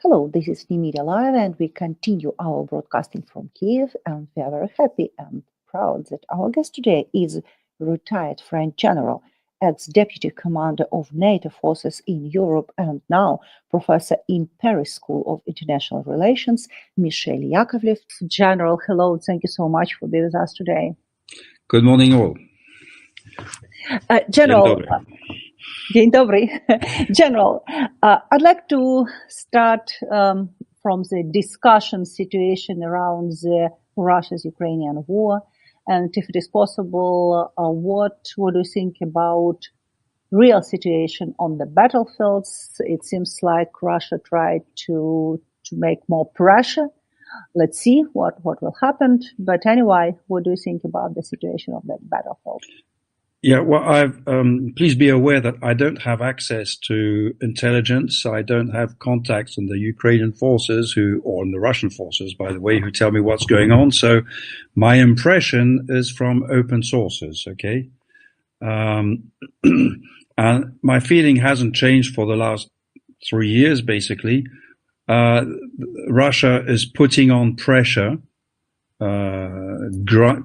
Hello, this is NEMYRIALIVE, and we continue our broadcasting from Kiev, and we are very happy and proud that our guest today is retired French general, ex-deputy commander of NATO forces in Europe, and now professor in Paris School of International Relations, Michel Yakovleff. General, hello, thank you so much for being with us today. Good morning, all. General, Dzień dobry. General, I'd like to start from the discussion situation around the Russia's-Ukrainian war, and if it is possible, what do you think about real situation on the battlefields? It seems like Russia tried to make more pressure. Let's see what will happen. But anyway, what do you think about the situation of the battlefield? Yeah, well, please be aware that I don't have access to intelligence. I don't have contacts in the Ukrainian forces or in the Russian forces, by the way, who tell me what's going on. So my impression is from open sources, okay? And my feeling hasn't changed for the last 3 years, basically. Russia is putting on pressure to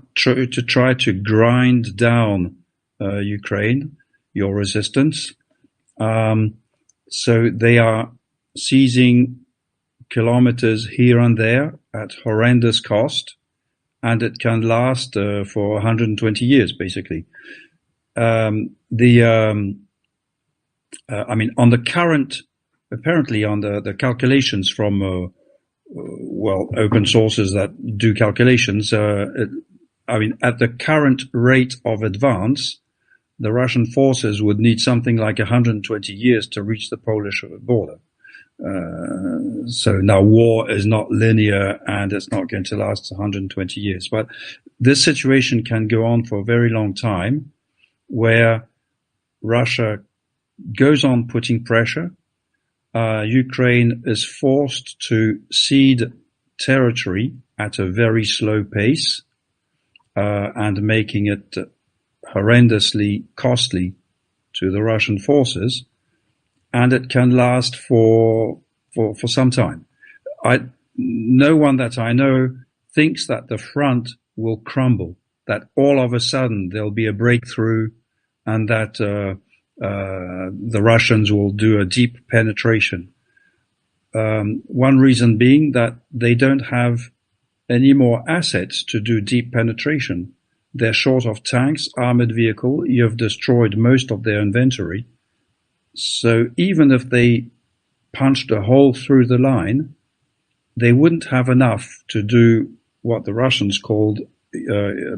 try to grind down Ukraine, your resistance. So they are seizing kilometers here and there at horrendous cost, and it can last for 120 years, basically. On the current, apparently on the calculations from, open sources that do calculations, at the current rate of advance, the Russian forces would need something like 120 years to reach the Polish border. So now war is not linear and it's not going to last 120 years. But this situation can go on for a very long time, where Russia goes on putting pressure. Ukraine is forced to cede territory at a very slow pace, and making it horrendously costly to the Russian forces, and it can last for some time. No one that I know thinks that the front will crumble, that all of a sudden there'll be a breakthrough, and that the Russians will do a deep penetration. One reason being that they don't have any more assets to do deep penetration. They're short of tanks, armored vehicle. You have destroyed most of their inventory. So even if they punched a hole through the line, they wouldn't have enough to do what the Russians called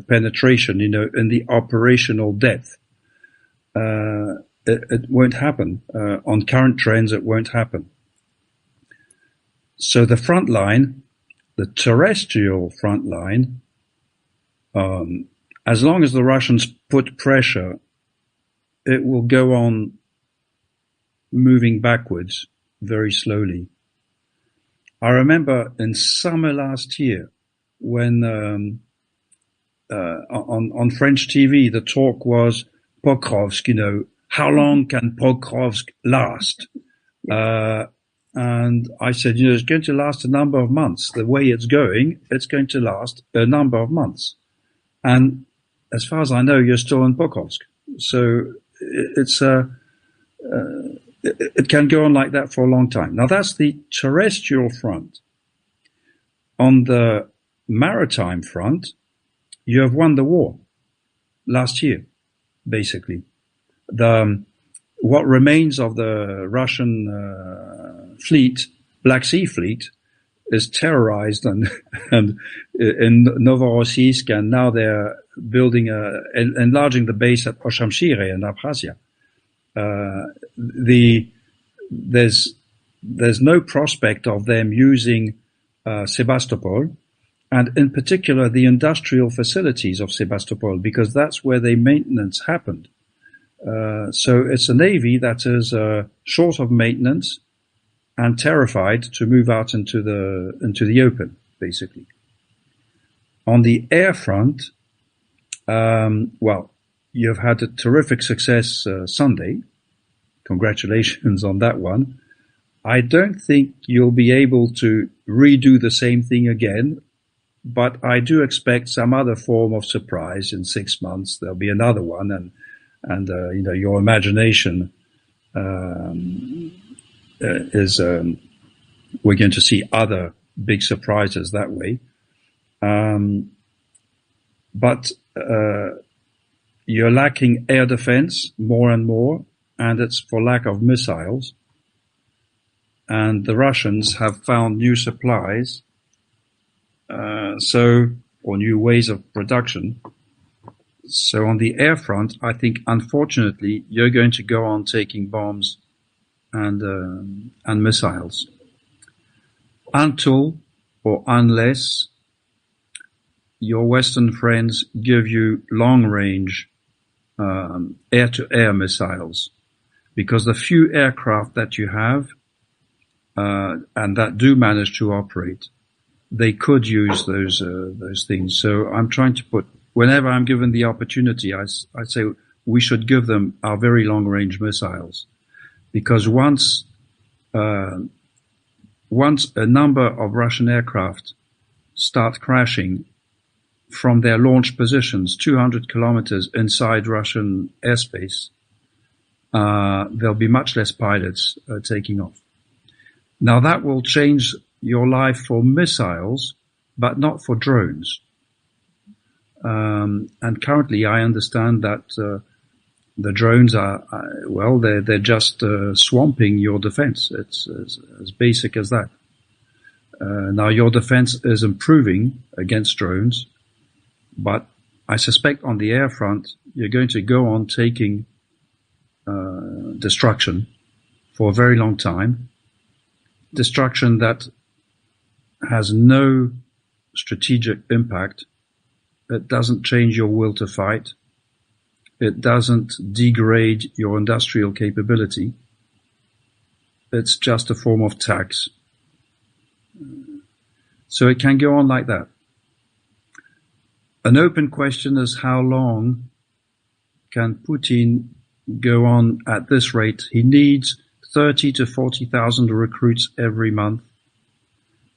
penetration, in the operational depth. It won't happen. On current trends, it won't happen. So the front line, the terrestrial front line, as long as the Russians put pressure, it will go on moving backwards very slowly. I remember in summer last year when on French TV the talk was Pokrovsk, how long can Pokrovsk last? And I said, it's going to last a number of months. The way it's going to last a number of months. And as far as I know, you're still in Pokrovsk. So it can go on like that for a long time. Now that's the terrestrial front. On the maritime front, you have won the war last year, basically. What remains of the Russian fleet, Black Sea Fleet, is terrorized and in Novorossiysk, and now they're building enlarging the base at Oshamshire in Abkhazia. There's no prospect of them using Sebastopol, and in particular the industrial facilities of Sebastopol, because that's where the maintenance happened. So it's a navy that is short of maintenance and terrified to move out into the open, basically. On the air front, you've had a terrific success Sunday. Congratulations on that one. I don't think you'll be able to redo the same thing again, but I do expect some other form of surprise in 6 months. There'll be another one, and your imagination is we're going to see other big surprises that way. But you're lacking air defense more and more, and it's for lack of missiles. And the Russians have found new supplies, or new ways of production. So on the air front, I think, unfortunately, you're going to go on taking bombs and missiles until or unless your Western friends give you long-range air-to-air missiles, because the few aircraft that you have and that do manage to operate, they could use those things. So I'm trying to put, whenever I'm given the opportunity, I say we should give them our very long-range missiles, because once a number of Russian aircraft start crashing from their launch positions 200 kilometers inside Russian airspace, there'll be much less pilots taking off. Now that will change your life for missiles, but not for drones. And currently I understand that the drones they're just swamping your defense. It's as basic as that. Now your defense is improving against drones, but I suspect on the air front, you're going to go on taking destruction for a very long time. Destruction that has no strategic impact. It doesn't change your will to fight. It doesn't degrade your industrial capability. It's just a form of tax. So it can go on like that. An open question is how long can Putin go on at this rate? He needs 30 to 40,000 recruits every month.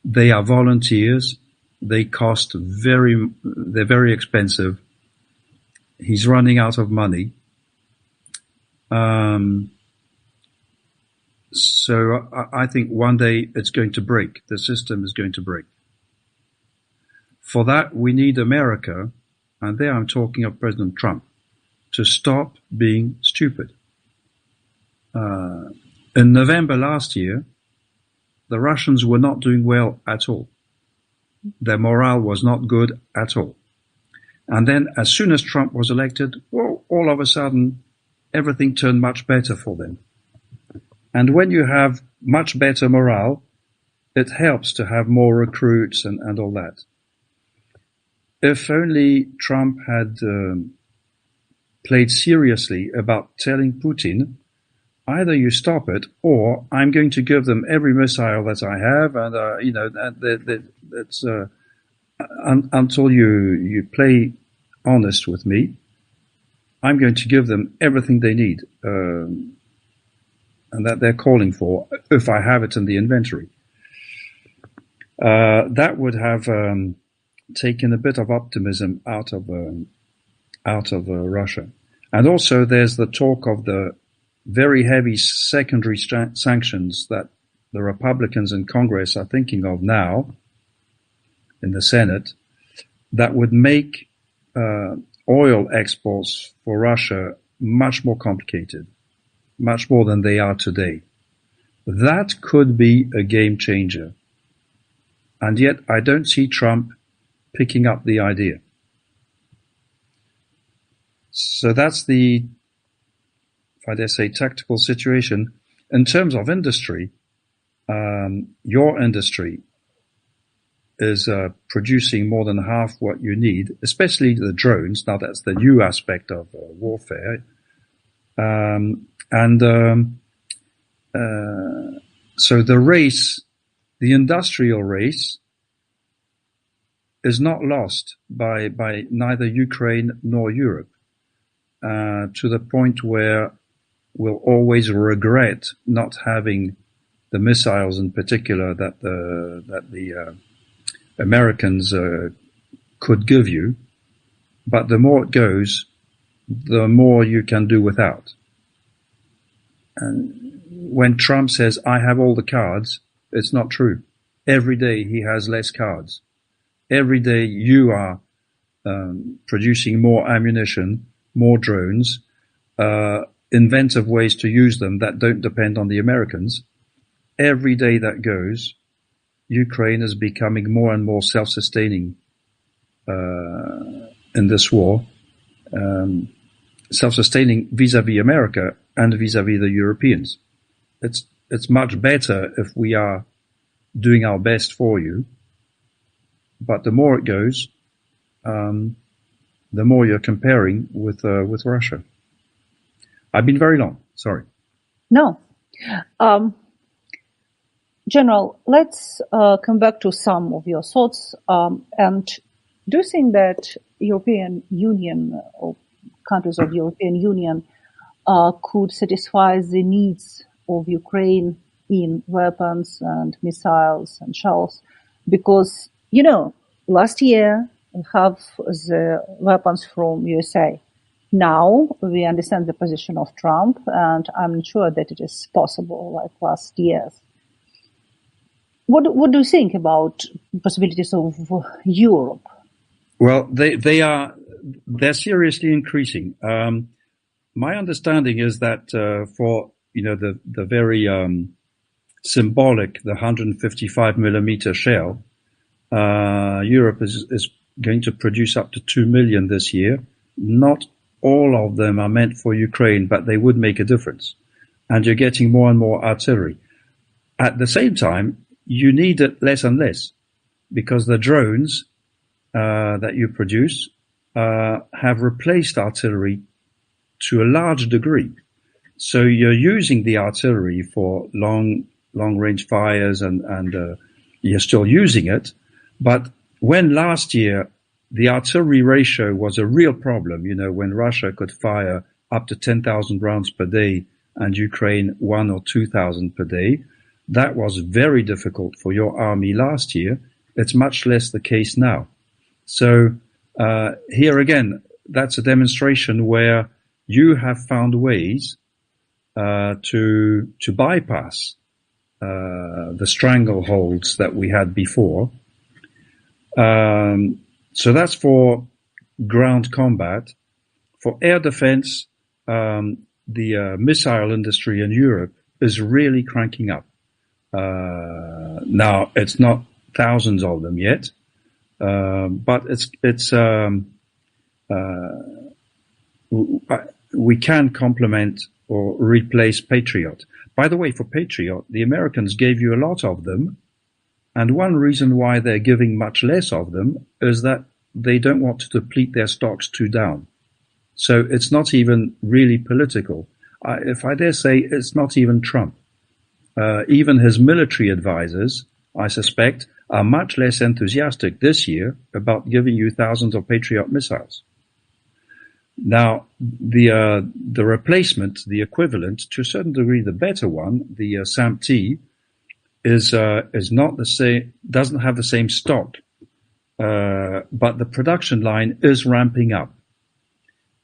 They are volunteers. They cost they're very expensive. He's running out of money. So I think one day it's going to break. The system is going to break. For that, we need America, and there I'm talking of President Trump, to stop being stupid. In November last year, the Russians were not doing well at all. Their morale was not good at all. And then as soon as Trump was elected, well, all of a sudden, everything turned much better for them. And when you have much better morale, it helps to have more recruits and all that. If only Trump had played seriously about telling Putin, either you stop it, or I'm going to give them every missile that I have, and until you play honest with me, I'm going to give them everything they need, and that they're calling for, if I have it in the inventory. That would have taken a bit of optimism out of Russia. And also, there's the talk of the very heavy secondary sanctions that the Republicans in Congress are thinking of now in the Senate, that would make oil exports for Russia much more complicated, much more than they are today. That could be a game changer. And yet I don't see Trump picking up the idea. So that's the, if I dare say, tactical situation. In terms of industry, your industry is producing more than half what you need, especially the drones. Now that's the new aspect of warfare. So the race, the industrial race, is not lost by neither Ukraine nor Europe, to the point where we'll always regret not having the missiles in particular that the Americans could give you. But the more it goes, the more you can do without. And when Trump says, I have all the cards, it's not true. Every day he has less cards. Every day you are producing more ammunition, more drones, inventive ways to use them that don't depend on the Americans. Every day that goes, Ukraine is becoming more and more self-sustaining in this war, self-sustaining vis-à-vis America and vis-à-vis the Europeans. It's much better if we are doing our best for you, but the more it goes, the more you're comparing with Russia. I've been very long. Sorry. No. General, let's come back to some of your thoughts. And do you think that European Union or countries of European Union could satisfy the needs of Ukraine in weapons and missiles and shells? Because, last year we have the weapons from USA. Now we understand the position of Trump, and I'm not sure that it is possible like last year. What do you think about possibilities of Europe? Well, they're seriously increasing. My understanding is that for the very symbolic, the 155 millimeter shell, Europe is going to produce up to 2 million this year. Not all of them are meant for Ukraine, but they would make a difference. And you're getting more and more artillery. At the same time, you need it less and less, because the drones that you produce have replaced artillery to a large degree. So you're using the artillery for long range fires and you're still using it. But when last year the artillery ratio was a real problem, when Russia could fire up to 10,000 rounds per day and Ukraine 1,000 or 2,000 per day, that was very difficult for your army last year. It's much less the case now. So here again, that's a demonstration where you have found ways to bypass the strangleholds that we had before. So that's for ground combat. For air defense, the missile industry in Europe is really cranking up. Now it's not thousands of them yet, but we can complement or replace Patriot. By the way, for Patriot, the Americans gave you a lot of them, and one reason why they're giving much less of them is that they don't want to deplete their stocks too down. So it's not even really political. If I dare say, it's not even Trump. Even his military advisors, I suspect, are much less enthusiastic this year about giving you thousands of Patriot missiles. Now, the replacement, the equivalent, to a certain degree, the better one, the SAMP-T, is not the same, doesn't have the same stock, but the production line is ramping up.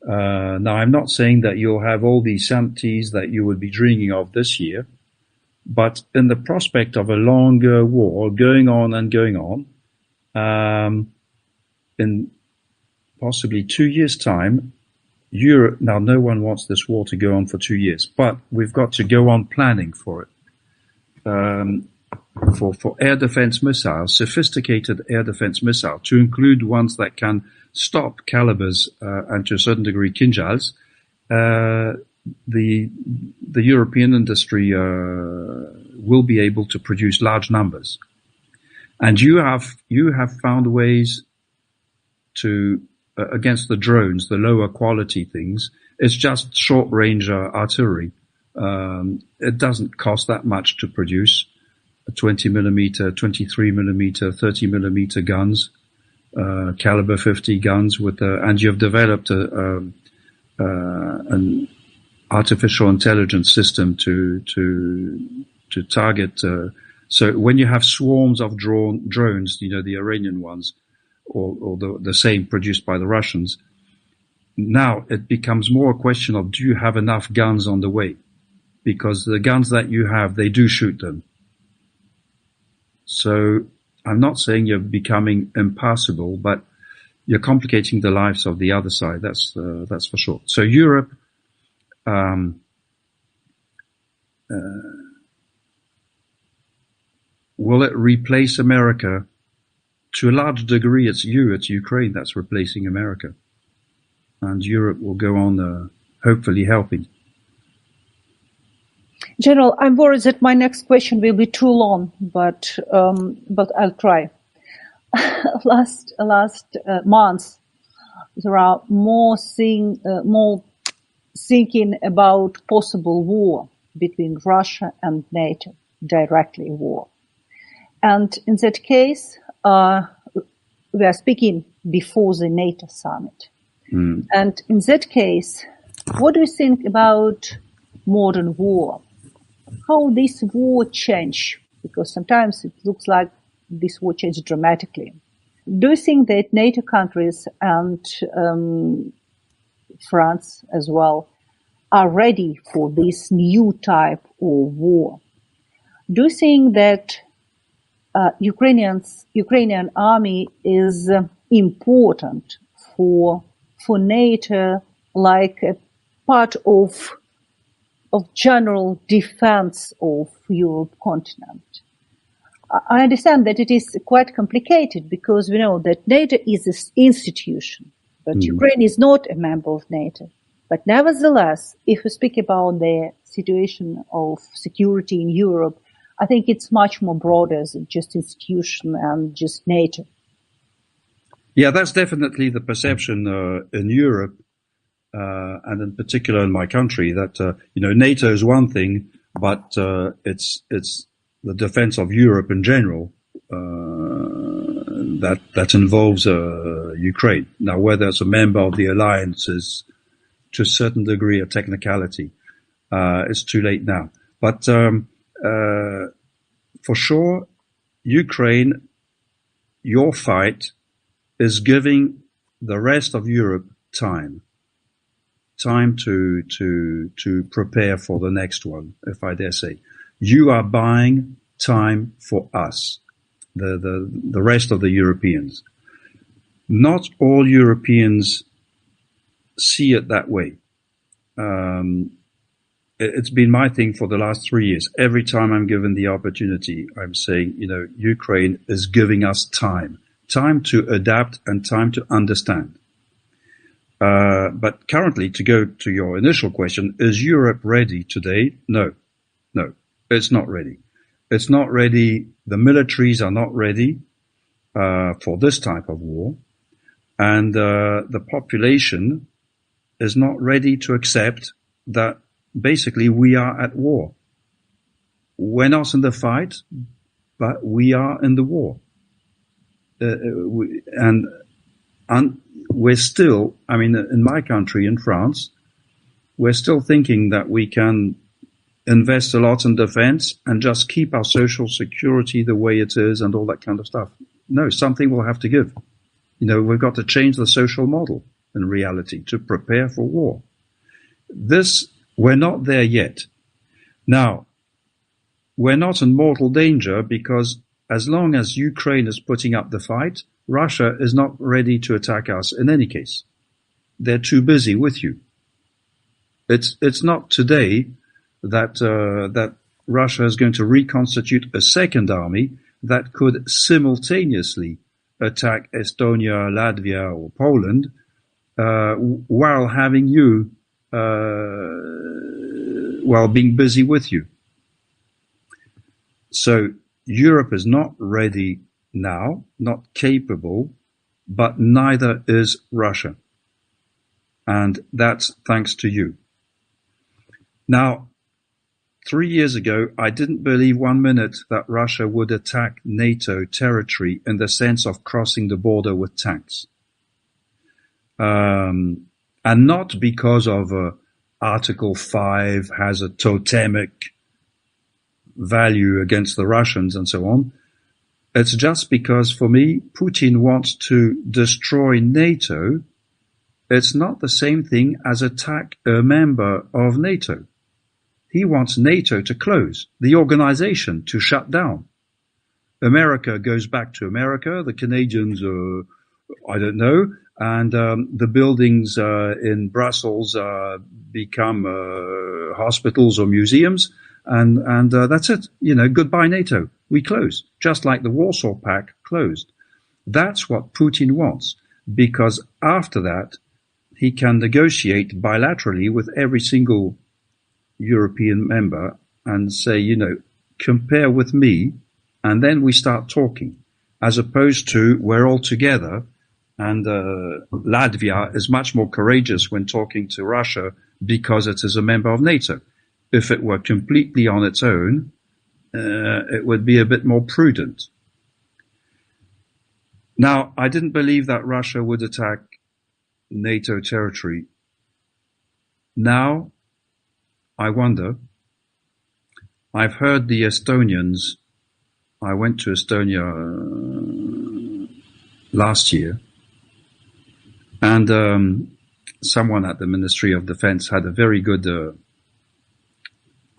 Now, I'm not saying that you'll have all these SAMP-Ts that you would be dreaming of this year, but in the prospect of a longer war going on and going on, in possibly 2 years' time, Europe, now no one wants this war to go on for 2 years, but we've got to go on planning for it. For air defense missiles, sophisticated air defense missile, to include ones that can stop calibers and to a certain degree Kinjals, the European industry will be able to produce large numbers. And you have found ways to against the drones, the lower quality things. It's just short range artillery. It doesn't cost that much to produce 20 millimeter, 23 millimeter, 30 millimeter guns, caliber 50 guns with and you've developed an artificial intelligence system to target. So when you have swarms of drones, the Iranian ones, or the same produced by the Russians, now it becomes more a question of, do you have enough guns on the way? Because the guns that you have, they do shoot them. So I'm not saying you're becoming impassable, but you're complicating the lives of the other side. That's for sure. So Europe, will it replace America? To a large degree, it's Ukraine that's replacing America. And Europe will go on, hopefully helping. General, I'm worried that my next question will be too long, but I'll try. Last months, there are more thinking about possible war between Russia and NATO, directly war. And in that case, we are speaking before the NATO summit. Mm. And in that case, what do you think about modern war? How this war change? Because sometimes it looks like this war changed dramatically. Do you think that NATO countries and France as well are ready for this new type of war? Do you think that Ukrainian army is important for NATO, like a part of general defense of Europe continent? I understand that it is quite complicated because we know that NATO is an institution, but Ukraine is not a member of NATO. But nevertheless, if we speak about the situation of security in Europe, I think it's much more broader than just institution and just NATO. Yeah, that's definitely the perception in Europe, and in particular in my country, that NATO is one thing, but it's the defense of Europe in general that involves Ukraine. Now, whether it's a member of the alliance is to a certain degree a technicality. It's too late now, but for sure, Ukraine, your fight is giving the rest of Europe time to prepare for the next one, if I dare say. You are buying time for us, the rest of the Europeans. Not all Europeans see it that way. It's been my thing for the last 3 years. Every time I'm given the opportunity, I'm saying, Ukraine is giving us time to adapt and time to understand. But currently, to go to your initial question, is Europe ready today? No, it's not ready. It's not ready. The militaries are not ready for this type of war. And the population is not ready to accept that basically we are at war. We're not in the fight, but we are in the war. And we're still, in my country, in France, we're still thinking that we can invest a lot in defense and just keep our social security the way it is and all that kind of stuff. No, something will have to give. We've got to change the social model in reality to prepare for war. We're not there yet. Now, we're not in mortal danger because as long as Ukraine is putting up the fight, Russia is not ready to attack us in any case. They're too busy with you. It's not today that Russia is going to reconstitute a second army that could simultaneously attack Estonia, Latvia, or Poland, while having you, while being busy with you. So Europe is not ready now, not capable, but neither is Russia. And that's thanks to you. Now, 3 years ago, I didn't believe 1 minute that Russia would attack NATO territory in the sense of crossing the border with tanks. And not because of Article 5 has a totemic value against the Russians and so on. It's just because, for me, Putin wants to destroy NATO. It's not the same thing as attack a member of NATO. He wants NATO to close, the organization to shut down. America goes back to America, the Canadians, I don't know, and the buildings in Brussels become hospitals or museums, and that's it. Goodbye NATO. We close, just like the Warsaw Pact closed. That's what Putin wants, because after that, he can negotiate bilaterally with every single European member and say, compare with me, and then we start talking, as opposed to we're all together. And Latvia is much more courageous when talking to Russia because it is a member of NATO. If it were completely on its own, it would be a bit more prudent. Now, I didn't believe that Russia would attack NATO territory. Now, I wonder. I've heard the Estonians. I went to Estonia last year, and someone at the Ministry of Defense had a very good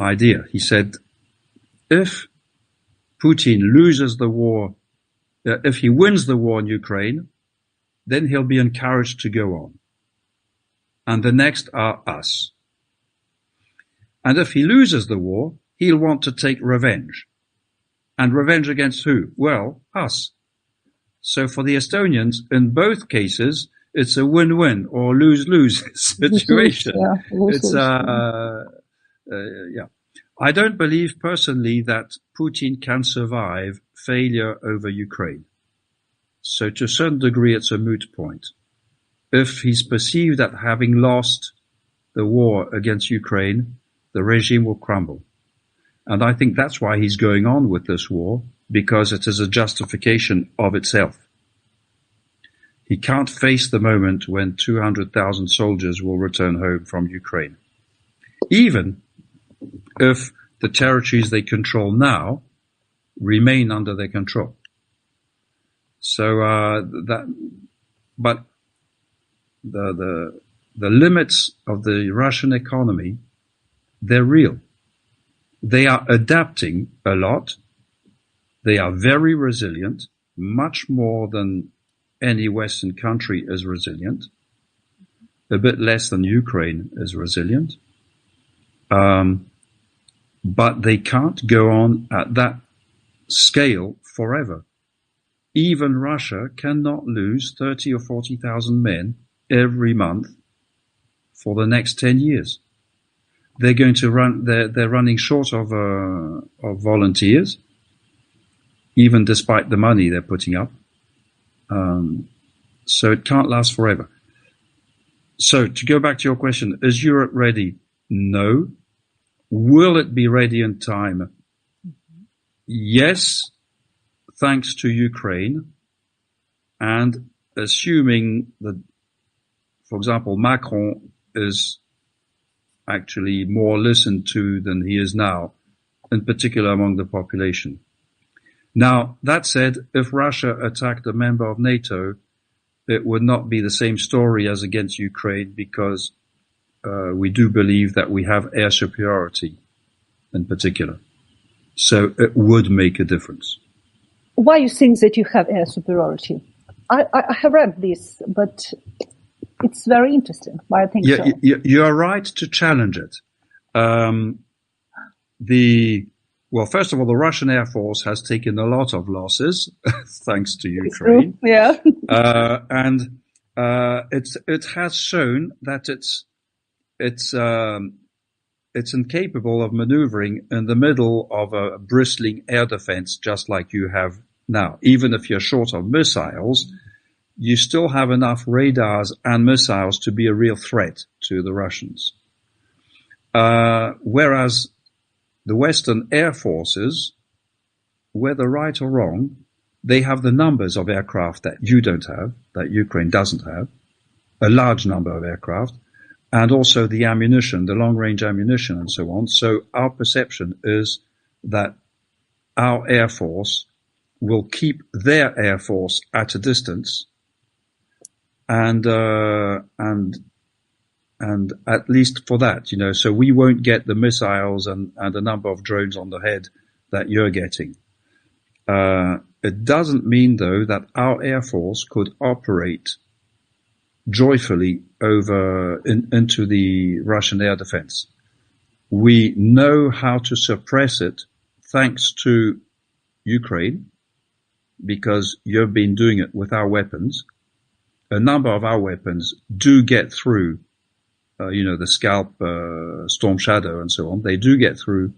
idea. He said, if Putin loses the war, if he wins the war in Ukraine, then he'll be encouraged to go on. And the next are us. And if he loses the war, he'll want to take revenge. And revenge against who? Well, us. So for the Estonians, in both cases, it's a win-win or lose-lose situation. Yeah. I don't believe personally that Putin can survive failure over Ukraine. So to a certain degree, it's a moot point. If he's perceived that having lost the war against Ukraine, the regime will crumble. And I think that's why he's going on with this war, because it is a justification of itself. He can't face the moment when 200,000 soldiers will return home from Ukraine. Even if the territories they control now remain under their control. So but the limits of the Russian economy, they're real. They are adapting a lot. They are very resilient, much more than any Western country is resilient. A bit less than Ukraine is resilient. But they can't go on at that scale forever. Even Russia cannot lose 30 or 40,000 men every month for the next 10 years. They're going to run. They're running short of volunteers, even despite the money they're putting up. So it can't last forever. So to go back to your question, is Europe ready? No. Will it be ready in time? Yes, thanks to Ukraine, and assuming that, for example, Macron is actually more listened to than he is now, in particular among the population. Now, that said, if Russia attacked a member of NATO, it would not be the same story as against Ukraine, because we do believe that we have air superiority in particular. So it would make a difference. Why you think that you have air superiority? I have read this, but it's very interesting. Why I think so. You are right to challenge it. Well, first of all, the Russian Air Force has taken a lot of losses thanks to Ukraine. Yeah. And it has shown that it's incapable of maneuvering in the middle of a bristling air defense, just like you have now. Even if you're short of missiles, you still have enough radars and missiles to be a real threat to the Russians. Whereas the Western air forces, whether right or wrong, they have the numbers of aircraft that you don't have, that Ukraine doesn't have, a large number of aircraft, and also the ammunition, the long-range ammunition and so on. So our perception is that our Air Force will keep their Air Force at a distance, and at least for that, so we won't get the missiles and a number of drones on the head that you're getting. It doesn't mean, though, that our Air Force could operate joyfully into the Russian air defense. We know how to suppress it thanks to Ukraine, because you've been doing it with our weapons. A number of our weapons do get through, the Scalp, Storm Shadow, and so on. They do get through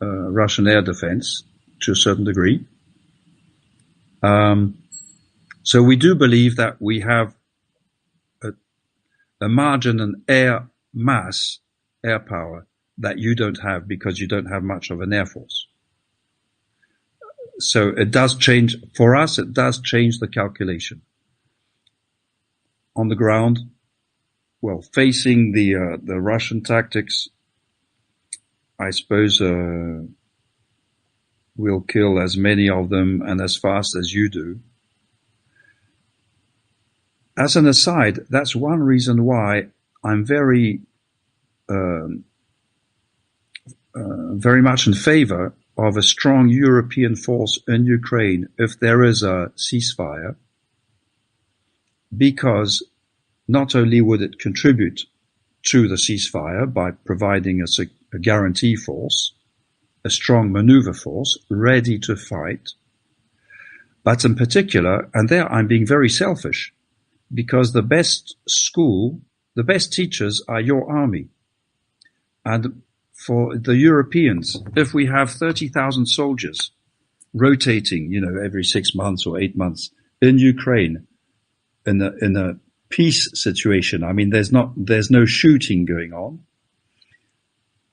Russian air defense to a certain degree. So we do believe that we have a margin and air power that you don't have, because you don't have much of an air force. So it does change, for us, it does change the calculation. On the ground, well, facing the Russian tactics, I suppose, we'll kill as many of them and as fast as you do. As an aside, that's one reason why I'm very much in favor of a strong European force in Ukraine if there is a ceasefire, because not only would it contribute to the ceasefire by providing us a guarantee force, a strong maneuver force ready to fight, but in particular, and there I'm being very selfish, because the best school, the best teachers are your army. And for the Europeans, if we have 30,000 soldiers rotating, every 6 months or 8 months in Ukraine, in a peace situation, I mean, there's no shooting going on,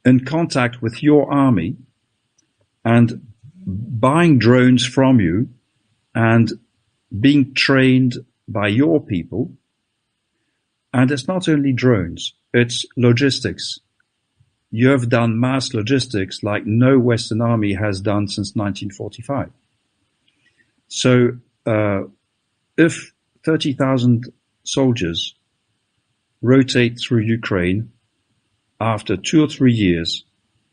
in contact with your army and buying drones from you and being trained by your people. And it's not only drones, it's logistics. You have done mass logistics like no Western army has done since 1945. So if 30,000 soldiers rotate through Ukraine, after 2 or 3 years,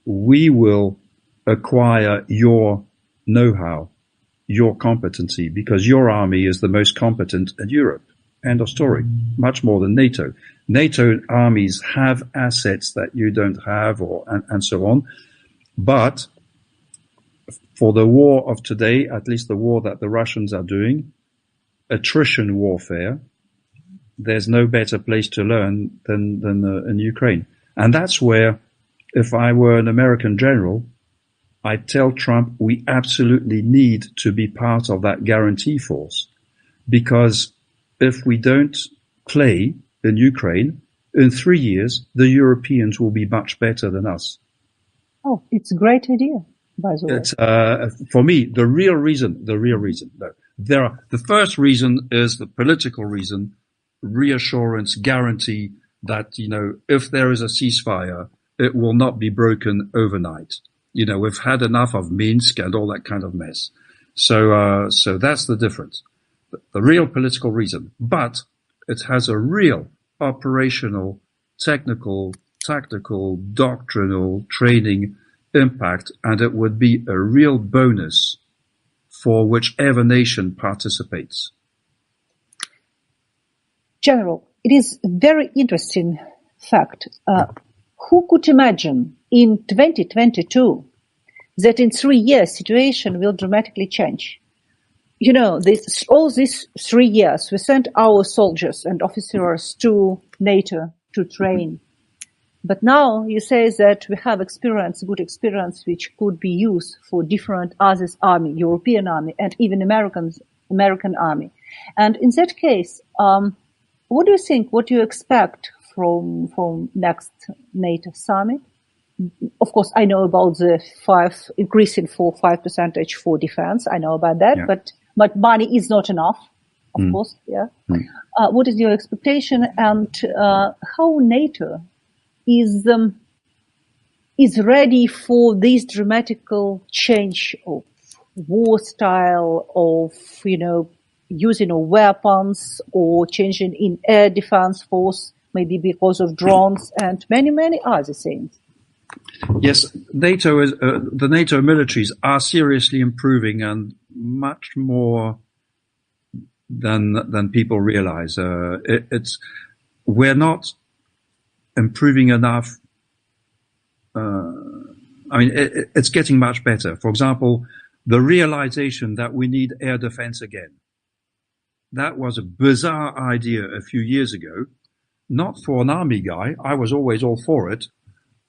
we will acquire your know-how, your competency, because your army is the most competent in Europe. End of story. Much more than NATO. NATO armies have assets that you don't have, and so on. But for the war of today, at least the war that the Russians are doing, attrition warfare, there's no better place to learn than in Ukraine. And that's where, if I were an American general, I'd tell Trump we absolutely need to be part of that guarantee force, because if we don't play in Ukraine, in 3 years, the Europeans will be much better than us. Oh, it's a great idea, by the way. It's, for me, the real reason, the first reason is the political reason, reassurance, guarantee that, if there is a ceasefire, it will not be broken overnight. We've had enough of Minsk and all that kind of mess. So that's the difference. The real political reason, but it has a real operational, technical, tactical, doctrinal training impact, and it would be a real bonus for whichever nation participates. General, it is a very interesting fact. Who could imagine in 2022 that in 3 years situation will dramatically change? All these 3 years, we sent our soldiers and officers to NATO to train. But now you say that we have good experience, which could be used for different others army, European army, and even American army. And in that case, what do you think? What do you expect from next NATO summit? Of course, I know about the increasing for 5% for defense. I know about that, yeah. But money is not enough, of course. Yeah. What is your expectation, and how NATO is is ready for this dramatical change of war style, of, using of weapons or changing in air defense force, maybe because of drones and many, many other things? Yes, the NATO militaries are seriously improving, and much more than people realize. We're not improving enough. It's getting much better. For example, the realization that we need air defense again. That was a bizarre idea a few years ago. Not for an army guy. I was always all for it.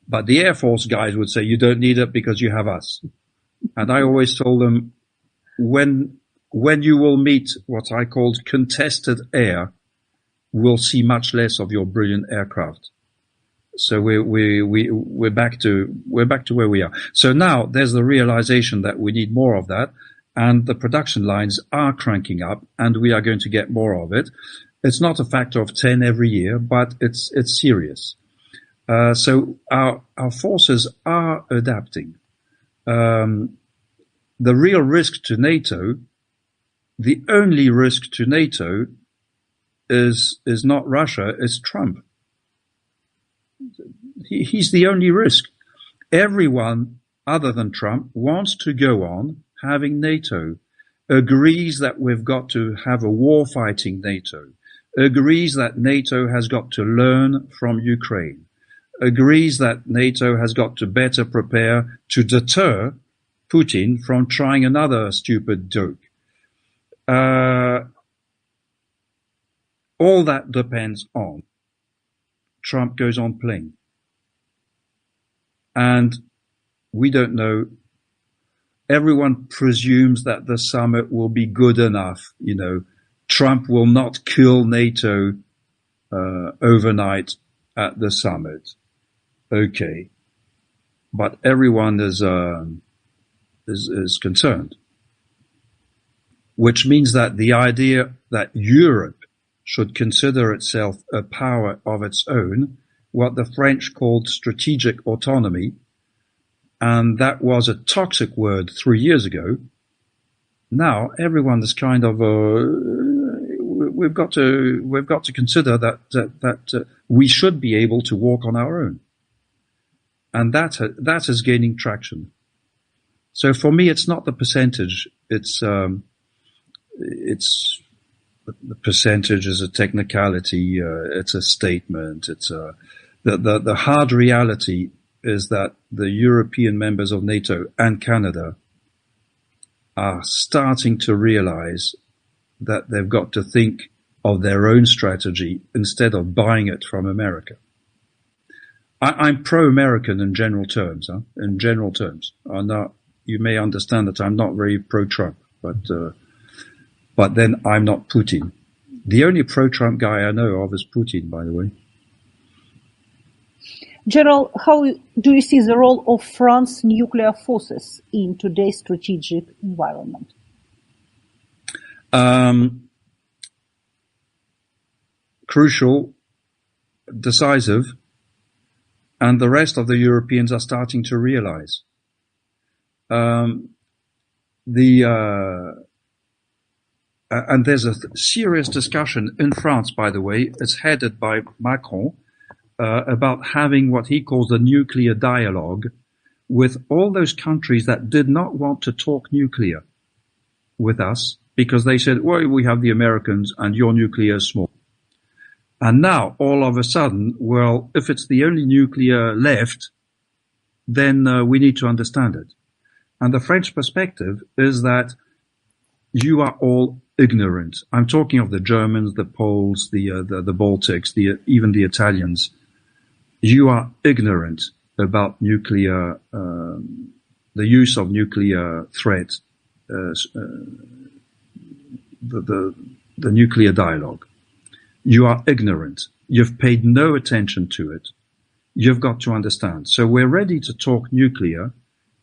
But the Air Force guys would say, you don't need it because you have us. And I always told them, when you will meet what I called contested air, we'll see much less of your brilliant aircraft. So we're back to where we are. So now there's the realization that we need more of that, and the production lines are cranking up, and we are going to get more of it. It's not a factor of 10 every year, but it's serious. So our forces are adapting. The real risk to NATO, the only risk to NATO is not Russia, it's Trump. He's the only risk. Everyone other than Trump wants to go on having NATO, agrees that we've got to have a war-fighting NATO, agrees that NATO has got to learn from Ukraine, agrees that NATO has got to better prepare to deter Putin from trying another stupid joke. All that depends on Trump goes on playing. And we don't know. Everyone presumes that the summit will be good enough. Trump will not kill NATO overnight at the summit. Okay. But everyone is concerned. Which means that the idea that Europe should consider itself a power of its own, what the French called strategic autonomy, and that was a toxic word 3 years ago. Now everyone is kind of we've got to consider that we should be able to walk on our own, and that is gaining traction. So for me, it's not the percentage; it's the percentage is a technicality. It's a statement. It's the hard reality is that the European members of NATO and Canada are starting to realize that they've got to think of their own strategy instead of buying it from America. I'm pro-American in general terms. In general terms, you may understand that I'm not very pro-Trump, but then I'm not Putin. The only pro-Trump guy I know of is Putin, by the way. General, how do you see the role of France's nuclear forces in today's strategic environment? Crucial, decisive, and the rest of the Europeans are starting to realize. And there's a serious discussion in France, by the way. It's headed by Macron, about having what he calls a nuclear dialogue with all those countries that did not want to talk nuclear with us because they said, well, we have the Americans and your nuclear is small. And now, all of a sudden, well, if it's the only nuclear left, then we need to understand it. And the French perspective is that you are all ignorant. I'm talking of the Germans, the Poles, the Baltics, even the Italians. You are ignorant about nuclear, the use of nuclear threat, the nuclear dialogue. You are ignorant. You've paid no attention to it. You've got to understand. So we're ready to talk nuclear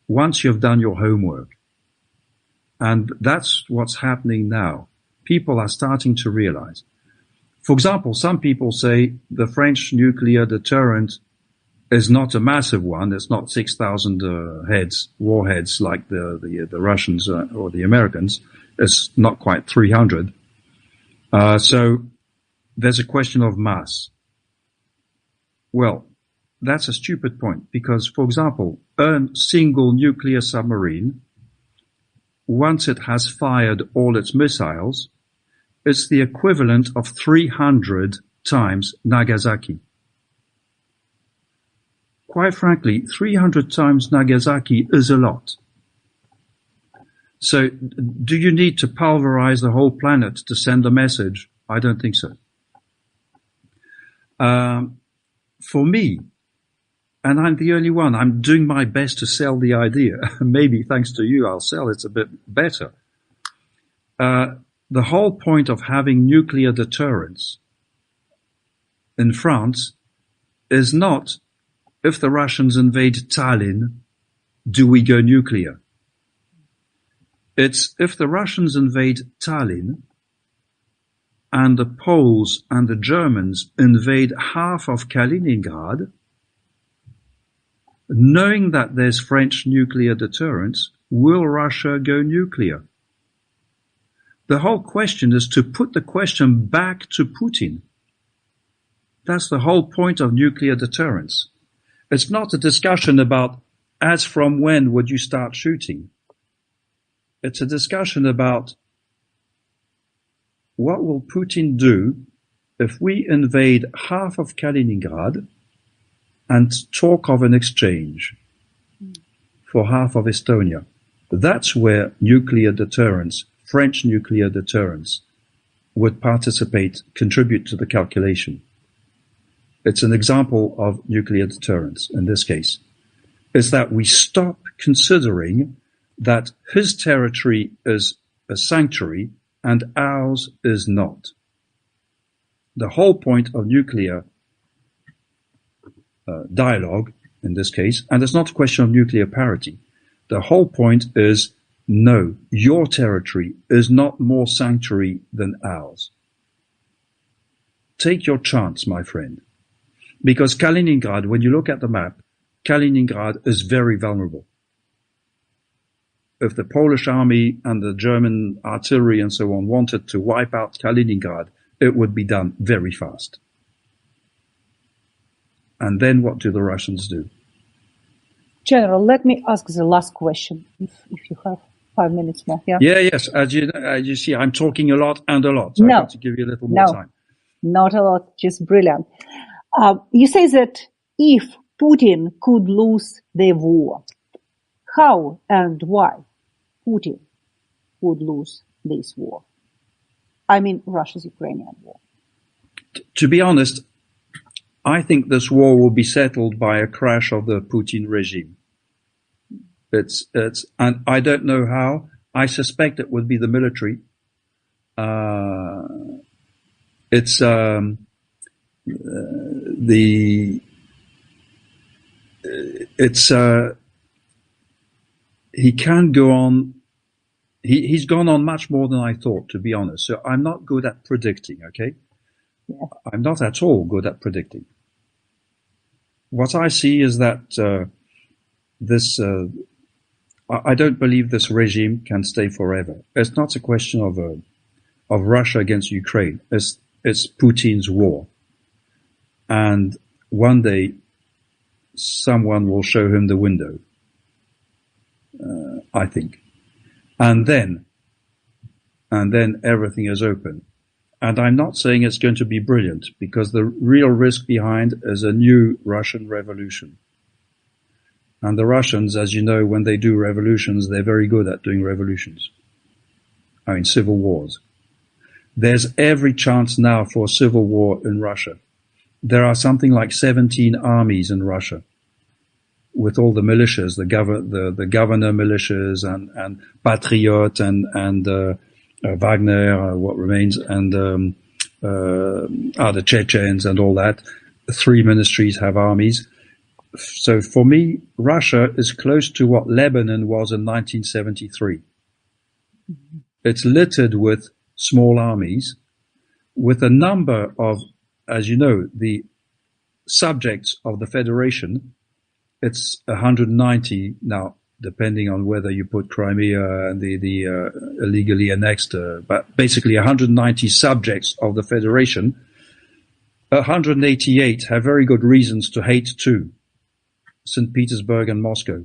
once you've done your homework. And that's what's happening now. People are starting to realize. For example, some people say the French nuclear deterrent is not a massive one. It's not 6,000 warheads like the Russians or the Americans. It's not quite 300. So there's a question of mass. Well, that's a stupid point because, for example, a single nuclear submarine, once it has fired all its missiles, it's the equivalent of 300 times Nagasaki. Quite frankly, 300 times Nagasaki is a lot. So, do you need to pulverize the whole planet to send a message? I don't think so. For me, and I'm the only one, I'm doing my best to sell the idea. Maybe thanks to you, I'll sell it a bit better. The whole point of having nuclear deterrence in France is not, if the Russians invade Tallinn, do we go nuclear? It's if the Russians invade Tallinn and the Poles and the Germans invade half of Kaliningrad, knowing that there's French nuclear deterrence, will Russia go nuclear? The whole question is to put the question back to Putin. That's the whole point of nuclear deterrence. It's not a discussion about as from when would you start shooting. It's a discussion about what will Putin do if we invade half of Kaliningrad and talk of an exchange for half of Estonia. That's where nuclear deterrence, French nuclear deterrence, would contribute to the calculation. It's an example of nuclear deterrence in this case, is that we stop considering that his territory is a sanctuary and ours is not. The whole point of nuclear dialogue in this case, and it's not a question of nuclear parity, the whole point is no, your territory is not more sanctuary than ours. Take your chance, my friend. Because Kaliningrad, when you look at the map, Kaliningrad is very vulnerable. If the Polish army and the German artillery and so on wanted to wipe out Kaliningrad, it would be done very fast. And then what do the Russians do? General, let me ask the last question, if you have 5 minutes more. Yeah. Yes. As you see, I'm talking a lot and a lot. So I have to give you a little more time. Not a lot, just brilliant. You say that if Putin could lose the war, how and why Putin would lose this war? I mean, Russia's Ukrainian war. To be honest, I think this war will be settled by a crash of the Putin regime. And I don't know how. I suspect it would be the military. He can go on. He's gone on much more than I thought, to be honest. So I'm not good at predicting, okay? Yeah. I'm not at all good at predicting. What I see is that I don't believe this regime can stay forever. It's not a question of Russia against Ukraine. It's Putin's war. And one day, someone will show him the window, I think. And then everything is open. And I'm not saying it's going to be brilliant, because the real risk behind is a new Russian revolution. And the Russians, as you know, when they do revolutions, they're very good at doing revolutions. I mean, civil wars. There's every chance now for a civil war in Russia. There are something like 17 armies in Russia, with all the militias, the governor militias and Patriot and Wagner, what remains, and the Chechens and all that. 3 ministries have armies. So for me, Russia is close to what Lebanon was in 1973. Mm-hmm. It's littered with small armies, with a number of, as you know, the subjects of the Federation, it's 190 now, depending on whether you put Crimea and the illegally annexed, but basically 190 subjects of the Federation. 188 have very good reasons to hate too, St. Petersburg and Moscow.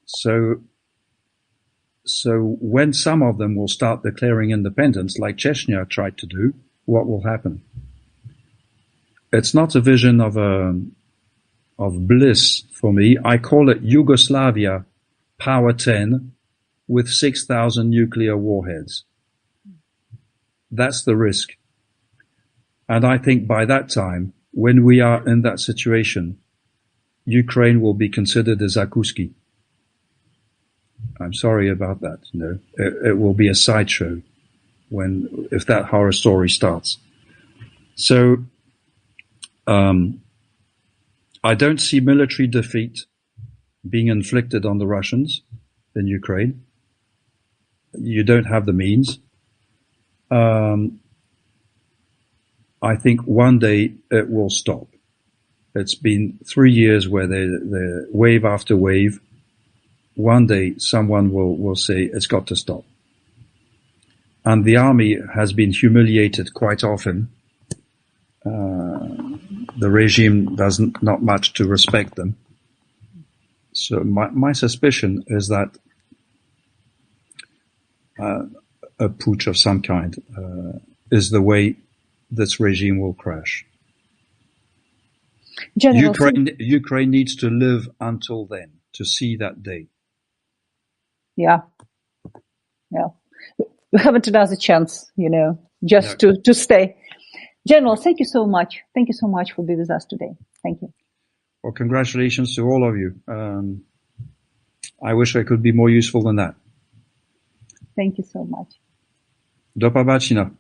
So when some of them will start declaring independence, like Chechnya tried to do, what will happen? It's not a vision of bliss for me. I call it Yugoslavia Power 10 with 6,000 nuclear warheads. That's the risk. And I think by that time, when we are in that situation, Ukraine will be considered a Zakuski. I'm sorry about that. It will be a sideshow if that horror story starts. So, I don't see military defeat being inflicted on the Russians in Ukraine. You don't have the means. I think one day it will stop. It's been 3 years where the wave after wave. One day someone will say it's got to stop. And the army has been humiliated quite often. The regime doesn't not much to respect them. So my suspicion is that a putsch of some kind is the way this regime will crash. Ukraine needs to live until then to see that day. Yeah. We haven't another chance, to stay. General, thank you so much. Thank you so much for being with us today. Thank you. Well, congratulations to all of you. I wish I could be more useful than that. Thank you so much. Do pobacenia.